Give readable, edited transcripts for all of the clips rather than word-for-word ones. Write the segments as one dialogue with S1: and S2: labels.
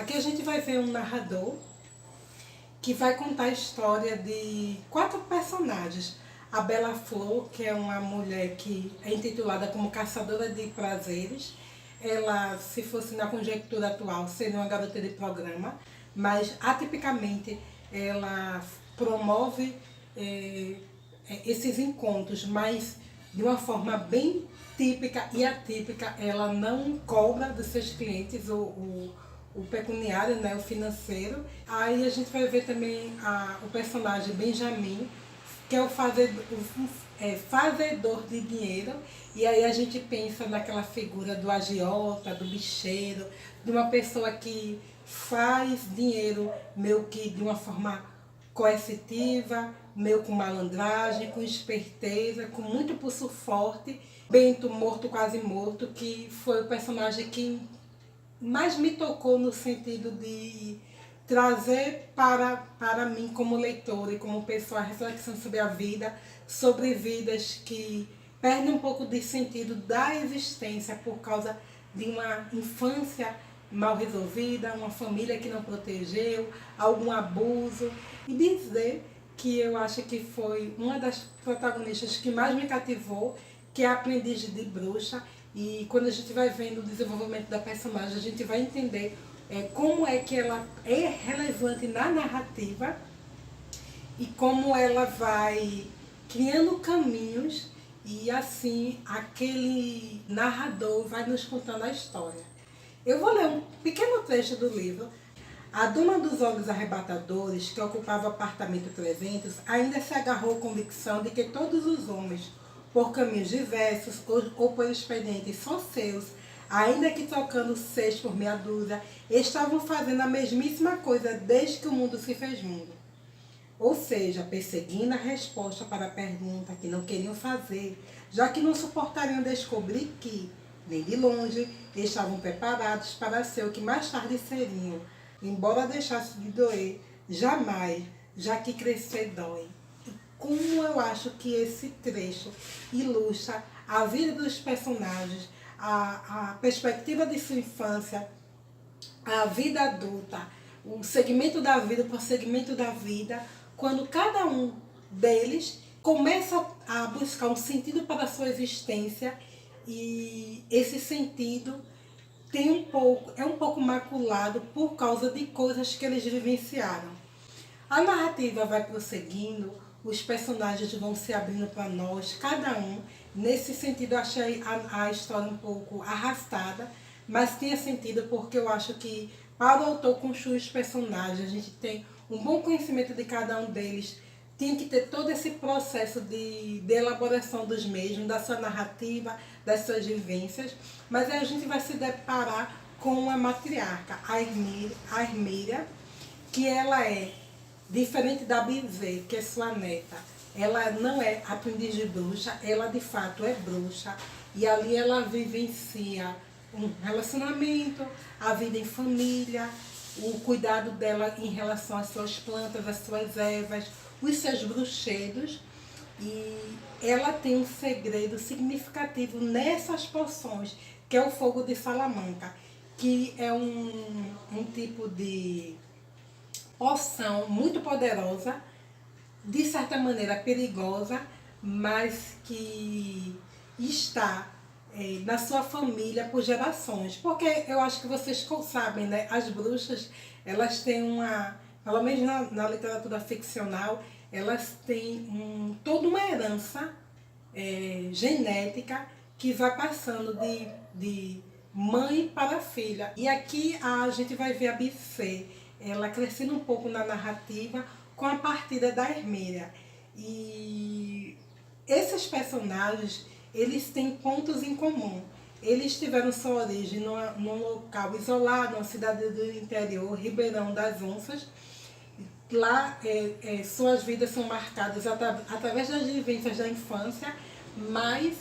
S1: Aqui a gente vai ver um narrador que vai contar a história de 4 personagens. A Bela Flor, que é uma mulher que é intitulada como caçadora de prazeres. Ela, se fosse na conjectura atual, seria uma garota de programa, mas atipicamente ela promove esses encontros, mas de uma forma bem típica e atípica. Ela não cobra dos seus clientes o pecuniário, né, o financeiro. Aí a gente vai ver também o personagem Benjamin, que é o fazedor de dinheiro. E aí a gente pensa naquela figura do agiota, do bicheiro, de uma pessoa que faz dinheiro meio que de uma forma coercitiva, meio com malandragem, com esperteza, com muito pulso forte. Bento, morto, quase morto, que foi o personagem que mais me tocou no sentido de trazer para mim como leitora e como pessoa a reflexão sobre a vida, sobre vidas que perdem um pouco de sentido da existência por causa de uma infância mal resolvida, uma família que não protegeu, algum abuso. E dizer que eu acho que foi uma das protagonistas que mais me cativou, que é a Aprendiz de Bruxa. E quando a gente vai vendo o desenvolvimento da personagem, a gente vai entender como é que ela é relevante na narrativa e como ela vai criando caminhos e assim aquele narrador vai nos contando a história. Eu vou ler um pequeno trecho do livro. A dona dos olhos arrebatadores, que ocupava o apartamento 300, ainda se agarrou à convicção de que todos os homens, por caminhos diversos ou por expedientes só seus, ainda que trocando 6 por meia dúzia, estavam fazendo a mesmíssima coisa desde que o mundo se fez mundo. Ou seja, perseguindo a resposta para a pergunta que não queriam fazer, já que não suportariam descobrir que, nem de longe, estavam preparados para ser o que mais tarde seriam, embora deixasse de doer, jamais, já que crescer dói. Como eu acho que esse trecho ilustra a vida dos personagens, a perspectiva de sua infância, a vida adulta, o segmento da vida, o prosseguimento da vida, quando cada um deles começa a buscar um sentido para a sua existência e esse sentido é um pouco maculado por causa de coisas que eles vivenciaram. A narrativa vai prosseguindo, os personagens vão se abrindo para nós, cada um. Nesse sentido, eu achei a história um pouco arrastada, mas tinha sentido porque eu acho que para o autor construir os personagens, a gente tem um bom conhecimento de cada um deles, tem que ter todo esse processo de elaboração dos mesmos, da sua narrativa, das suas vivências, mas aí a gente vai se deparar com a matriarca, a Hermíria, que ela é diferente da Bizet, que é sua neta. Ela não é aprendiz de bruxa, ela de fato é bruxa. E ali ela vivencia um relacionamento, a vida em família, o cuidado dela em relação às suas plantas, às suas ervas, os seus bruxedos. E ela tem um segredo significativo nessas poções, que é o fogo de Salamanca, que é um tipo de poção muito poderosa, de certa maneira perigosa, mas que está na sua família por gerações. Porque eu acho que vocês sabem, né? As bruxas, elas têm pelo menos na literatura ficcional, elas têm toda uma herança genética que vai passando de mãe para filha. E aqui a gente vai ver a Bifê, ela crescendo um pouco na narrativa com a partida da Hermíria. E esses personagens, eles têm pontos em comum. Eles tiveram sua origem num local isolado, numa cidade do interior, Ribeirão das Onças. Lá suas vidas são marcadas através das vivências da infância, mas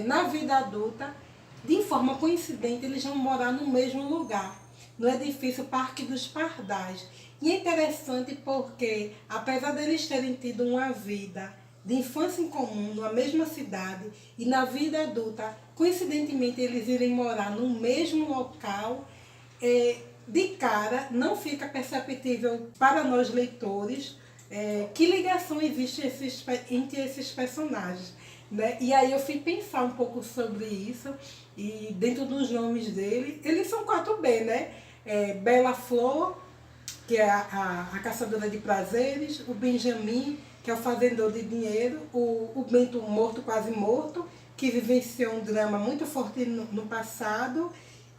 S1: na vida adulta, de forma coincidente, eles vão morar no mesmo lugar, no edifício Parque dos Pardais. E é interessante porque, apesar deles terem tido uma vida de infância em comum, na mesma cidade, e na vida adulta, coincidentemente, eles irem morar no mesmo local, de cara não fica perceptível para nós leitores que ligação existe entre esses personagens, né? E aí eu fui pensar um pouco sobre isso, e dentro dos nomes dele, eles são 4B, né? Bela Flor, que é a caçadora de prazeres, o Benjamin, que é o fazedor de dinheiro, o Bento morto, quase morto, que vivenciou um drama muito forte no passado,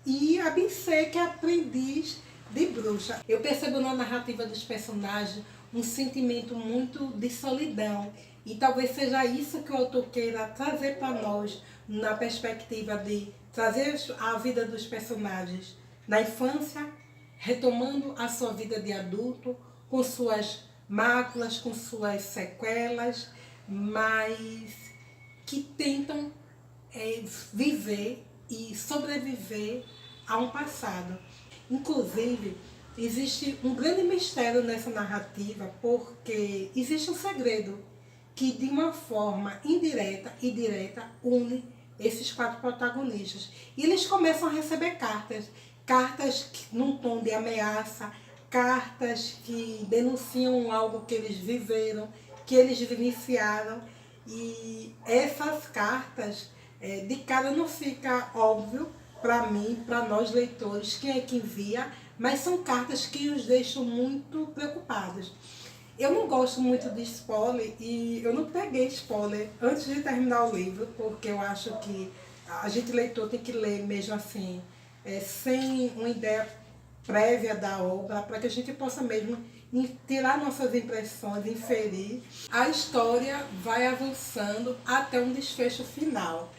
S1: e a Bincê, que é aprendiz de bruxa. Eu percebo na narrativa dos personagens um sentimento muito de solidão, e talvez seja isso que o autor queira trazer para nós, na perspectiva de trazer a vida dos personagens na infância, retomando a sua vida de adulto, com suas máculas, com suas sequelas, mas que tentam viver e sobreviver a um passado. Inclusive, existe um grande mistério nessa narrativa, porque existe um segredo que, de uma forma indireta e direta, une esses 4 protagonistas. E eles começam a receber cartas, cartas num tom de ameaça, cartas que denunciam algo que eles viveram, que eles vivenciaram. E essas cartas, de cara não fica óbvio para mim, para nós leitores, quem é que envia, mas são cartas que os deixam muito preocupados. Eu não gosto muito de spoiler e eu não peguei spoiler antes de terminar o livro, porque eu acho que a gente leitor tem que ler mesmo assim, sem uma ideia prévia da obra, para que a gente possa mesmo tirar nossas impressões, inferir. A história vai avançando até um desfecho final.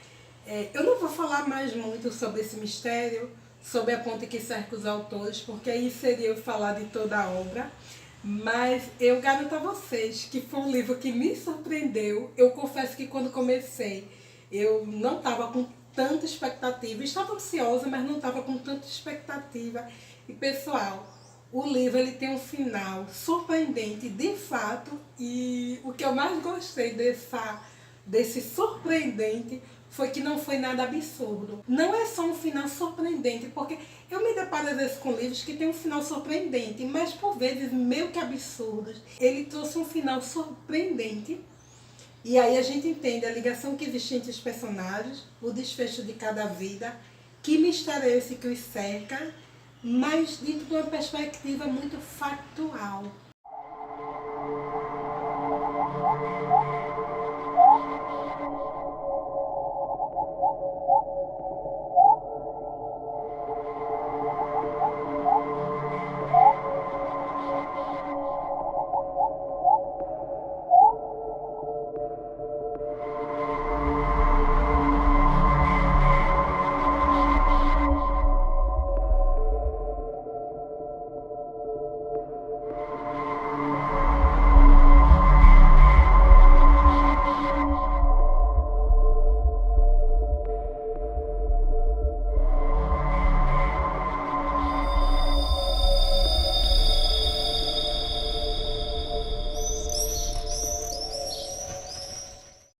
S1: Eu não vou falar mais muito sobre esse mistério, sobre a ponte que cerca os autores, porque aí seria eu falar de toda a obra. Mas eu garanto a vocês que foi um livro que me surpreendeu. Eu confesso que quando comecei, eu não estava com tanta expectativa. Estava ansiosa, mas não estava com tanta expectativa. E pessoal, o livro ele tem um final surpreendente de fato. E o que eu mais gostei desse surpreendente foi que não foi nada absurdo. Não é só um final surpreendente, porque eu me deparo às vezes com livros que tem um final surpreendente, mas por vezes meio que absurdos. Ele trouxe um final surpreendente, e aí a gente entende a ligação que existe entre os personagens, o desfecho de cada vida, que mistério é esse que os cerca, mas dentro de uma perspectiva muito factual.